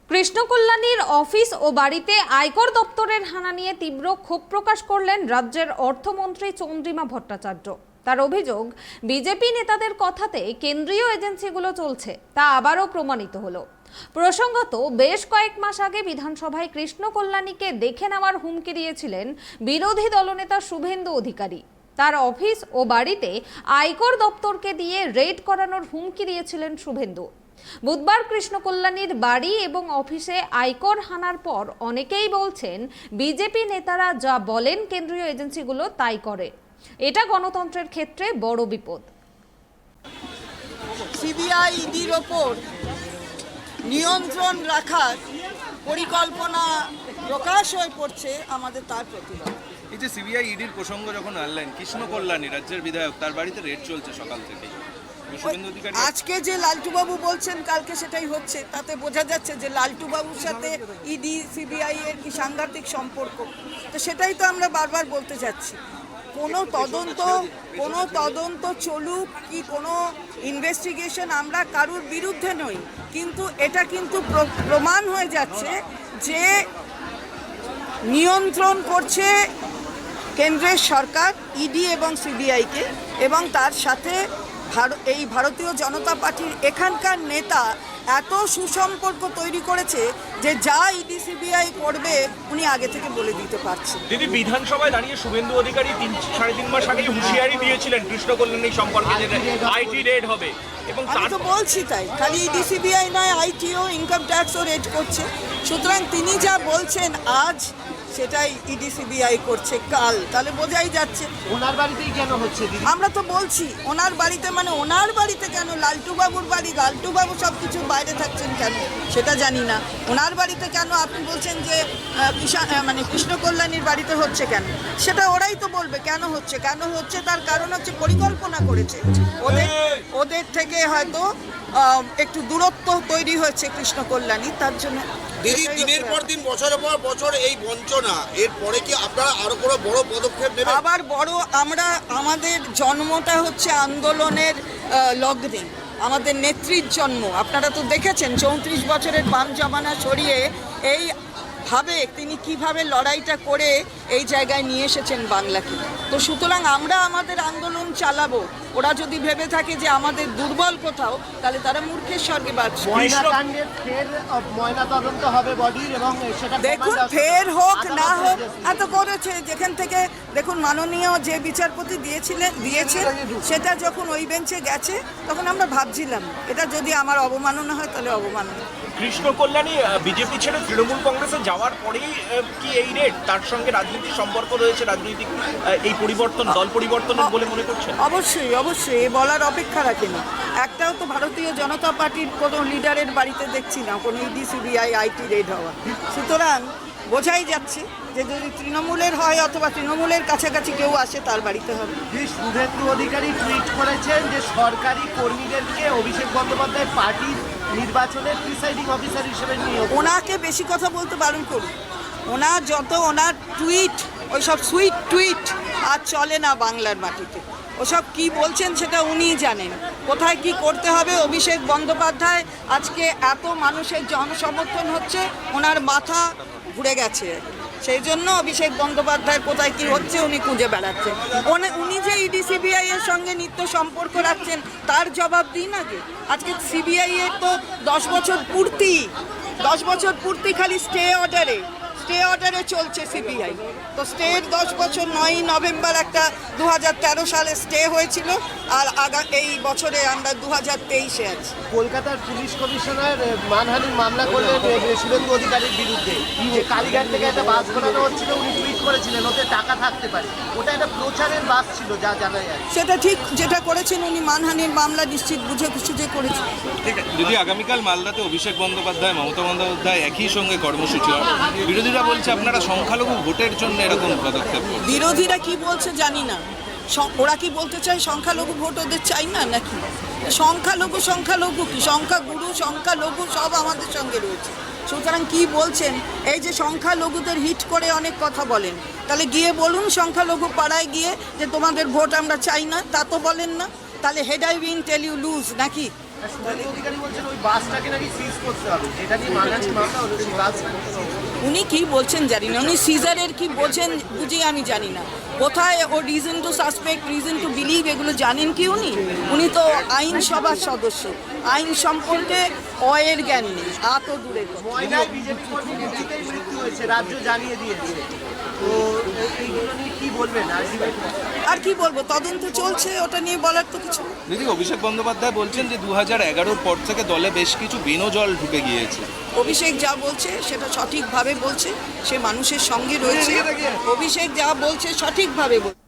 কৃষ্ণকল্যাণীর office ও বাড়িতে আয়কর দপ্তরের হানা নিয়ে তীব্র ক্ষোভ প্রকাশ করলেন রাজ্যের অর্থমন্ত্রী চন্দ্রিমা ভট্টাচার্য। তার অভিযোগ, বিজেপি নেতাদের কথাতে কেন্দ্রীয় এজেন্সিগুলো চলছে, তা আবারও প্রমাণিত হলো। প্রসঙ্গত, বেশ কয়েক মাস আগে বিধানসভায় কৃষ্ণকল্যাণীকে দেখে নেওয়ার হুমকি দিয়েছিলেন বিরোধী দলনেতা শুভেন্দু অধিকারী। তার অফিস ও বাড়িতে আয়কর দপ্তরকে দিয়ে রেড করানোর হুমকি দিয়েছিলেন শুভেন্দু। বুধবার কৃষ্ণকল্যাণীর বাড়ি এবং অফিসে আয়কর হানার পর অনেকেই বলছেন, বিজেপি নেতারা যা বলেন কেন্দ্রীয় এজেন্সিগুলো তাই করে। এটা গণতন্ত্রের ক্ষেত্রে বড় বিপদ। সিবিআই ইডির ওপর নিয়ন্ত্রণ রাখার পরিকল্পনা প্রকাশ হয়ে পড়ছে আমাদের তার প্রতিবাদ। এই যে সিবিআই ইডির প্রসঙ্গ যখন আনলেন, কৃষ্ণকল্যাণী রাজ্যের বিধায়ক, তার বাড়িতে রেড চলছে সকাল থেকে। আজকে যে লালটুবাবু বলছেন কালকে সেটাই হচ্ছে, তাতে বোঝা যাচ্ছে যে লালটুবাবুর সাথে ইডি সিবিআই এর কি সাংঘাতিক সম্পর্ক। তো সেটাই তো আমরা বারবার বলতে যাচ্ছি, কোনো তদন্ত চলুক কি কোনো ইনভেস্টিগেশন, আমরা কারোর বিরুদ্ধে নই, কিন্তু এটা কিন্তু প্রমাণ হয়ে যাচ্ছে যে নিয়ন্ত্রণ করছে কেন্দ্রের সরকার ইডি এবং সিবিআইকে, এবং তার সাথে এই ভারতীয় জনতা পার্টির এখানকার নেতা এত সুসম্পর্ক তৈরি করেছে যে যা ইডি সিবিআই করবে উনি আগে থেকে বলে দিতে পারছেন। দিদি, বিধানসভায় দাঁড়িয়ে শুভেন্দু অধিকারী 3-3.5 মাস আগে হুঁশিয়ারি দিয়েছিলেন কৃষ্ণকল্যাণী সম্পর্কে যে আইটি রেড হবে, এবং আমি তো বলছি তাই, খালি ইডি সিবিআই নয়, আইটিও, ইনকাম ট্যাক্সও রেড করছে। সুতরাং তিনি যা বলছেন আজ, সেটাই ইডি সিবিআই করছে কাল, তাহলে বোঝাই যাচ্ছে ওনার বাড়িতেই কেন হচ্ছে। আমরা তো বলছি ওনার বাড়িতে, মানে ওনার বাড়িতে কেন, লালটুবাবুর বাড়ি, লালটুবাবু সব কিছু বাইরে থাকছেন কেন সেটা জানি না, ওনার বাড়িতে কেন আপনি বলছেন যে মানে কৃষ্ণকল্যাণীর বাড়িতে হচ্ছে কেন, সেটা ওরাই তো বলবে কেন হচ্ছে। তার কারণ হচ্ছে পরিকল্পনা করেছে, ওদের থেকে হয়তো একটু দূরত্ব তৈরি হয়েছে কৃষ্ণকল্যাণী, তার জন্য। দিদি, দিনের পর দিন, বছরের পর বছর এই বঞ্চনা, এরপরে কি আপনারা আরো কোনো বড় পদক্ষেপ নেবেন? আবার বড়, আমাদের জন্মটা হচ্ছে আন্দোলনের লগ্নে, আমাদের নেত্রীর জন্ম। আপনারা তো দেখেছেন 34 বছরের বাম জমানা সরিয়ে এই ভাবে তিনি কিভাবে লড়াইটা করে এই জায়গায় নিয়ে এসেছেন বাংলাকে। তো সুতরাং আমরা আমাদের আন্দোলন চালাবো। ওরা যদি ভেবে থাকে যে আমাদের দুর্বল কোথাও, তাহলে তারা মূর্খের স্বর্গে বাঁচবে। দেখুন, ফের হোক না হোক, এত করেছে যেখান থেকে, দেখুন মাননীয় যে বিচারপতি দিয়েছেন সেটা যখন ওই বেঞ্চে গেছে, তখন আমরা ভাবছিলাম এটা যদি আমার অবমাননা হয় তাহলে অবমাননা। কৃষ্ণকল্যাণী বিজেপি ছেড়ে তৃণমূল কংগ্রেসে যাওয়ার পরেই কি এই রেড, তার সঙ্গে রাজনীতির সম্পর্ক রয়েছে, রাজনৈতিক এই পরিবর্তন, দল পরিবর্তনের বলে মনে করছেন? অবশ্যই বলার অপেক্ষা রাখেনি। একটাও তো ভারতীয় জনতা পার্টির কোনো লিডারের বাড়িতে দেখছি না কোনো ইডি সিবিআই আইটি রেড হওয়া। সুতরাং বোঝাই যাচ্ছে যে যদি তৃণমূলের হয় অথবা তৃণমূলের কাছাকাছি কেউ আসে, তার বাড়িতে হবে। শুভেন্দু অধিকারী টুইট করেছেন যে সরকারি কর্মীদেরকে অভিষেক বন্দ্যোপাধ্যায় পার্টির নির্বাচনের প্রিসাইডিং অফিসার হিসেবে নিয়োগ। ওনাকে বেশি কথা বলতে বারণ করুন। ওনার টুইট, ওইসব সুইট টুইট আর চলে না বাংলার মাটিতে। ওসব কি বলছেন সেটা উনিই জানেন, কোথায় কি করতে হবে। অভিষেক বন্দ্যোপাধ্যায় আজকে এত মানুষের জনসমর্থন হচ্ছে, ওনার মাথা ঘুরে গেছে, সেই জন্য অভিষেক বন্দ্যোপাধ্যায় কোথায় কি হচ্ছে উনি খুঁজে বেড়াচ্ছেন। উনি যে ইডি সিবিআই এর সঙ্গে নিত্য সম্পর্ক রাখছেন, তার জবাব দিন আগে। আজকে সিবিআই এর তো 10 বছর পূর্তি খালি স্টে অর্ডারে চলছে সিবিআই। তো স্টের 10 বছর, 9ই নভেম্বর একটা 2013 সালে স্টে হয়েছিল, আর এই বছরে আমরা 2023-এ আছি। কলকাতার পুলিশ কমিশনার মানহানির মামলা করলেন শুভেন্দু অধিকারীর বিরুদ্ধে, যে কালীঘাট থেকে একটা বাস ঘোরানো হচ্ছিল, উনি টুইট করেছিলেন ওতে টাকা থাকতে পারে, ওটা একটা প্রচারের বাস ছিল যা জানা যায়। সেটা ঠিক, যেটা করেছেন উনি মানহানির মামলা নিশ্চিত বুঝে খুঁজে করেছেন। যদি আগামীকাল মালদাতে অভিষেক বন্দ্যোপাধ্যায়, মমতা বন্দ্যোপাধ্যায় একই সঙ্গে কর্মসূচি হয়, বিরোধীরা বলছে আপনারা সংখ্যালঘু ভোটের জন্য এরকম পদক্ষেপ। বিরোধীরা কি বলছে জানি না, ওরা কি বলতে চায় সংখ্যালঘু ভোট ওদের চাই না নাকি? সংখ্যালঘু কি, সংখ্যাগুরু, সংখ্যালঘু সব আমাদের সঙ্গে রয়েছে। সুতরাং কি বলছেন, এই যে সংখ্যালঘুদের হিট করে অনেক কথা বলেন, তাহলে গিয়ে বলুন সংখ্যালঘু পাড়ায় গিয়ে যে তোমাদের ভোট আমরা চাই না, তা তো বলেন না। তাহলে head I win tail you lose নাকি? শুভেন্দু অধিকারী বলছেন ওই বাসটাকে নাকি সিজ করতে হবে, যেটা নিয়ে মানহানি মামলা হলো সেই বাস। উনি কি বলছেন জানি না, উনি সিজারের কি বোঝেন বুঝি আমি জানি না। কোথায় ও reason to suspect, reason to believe এগুলো জানেন কি উনি? উনি তো আইনসভার সদস্য, আইন সম্পর্কে অয়ের জ্ঞান নেই, এত দূরের কথা। ময়নায় বিজেপি কর্মী গুলিতেই মৃত্যু হয়েছে, রাজ্য জানিয়ে দিয়েছে। তো এইগুলো নিয়ে কি বলবেন? আর কি বলবো, তদন্ত চলছে, ওটা নিয়ে বলার তো কিছু নেই। দিদি, অভিষেক বন্দ্যোপাধ্যায় বলছেন যে 2011 পর থেকে দলে বেশ কিছু বিনোজল ঢুকে গিয়েছে। অভিষেক যা বলছে সেটা সঠিকভাবে বলছে, সে মানুষের সঙ্গে রয়েছে। অভিষেক যা বলছে সঠিকভাবে বলছে।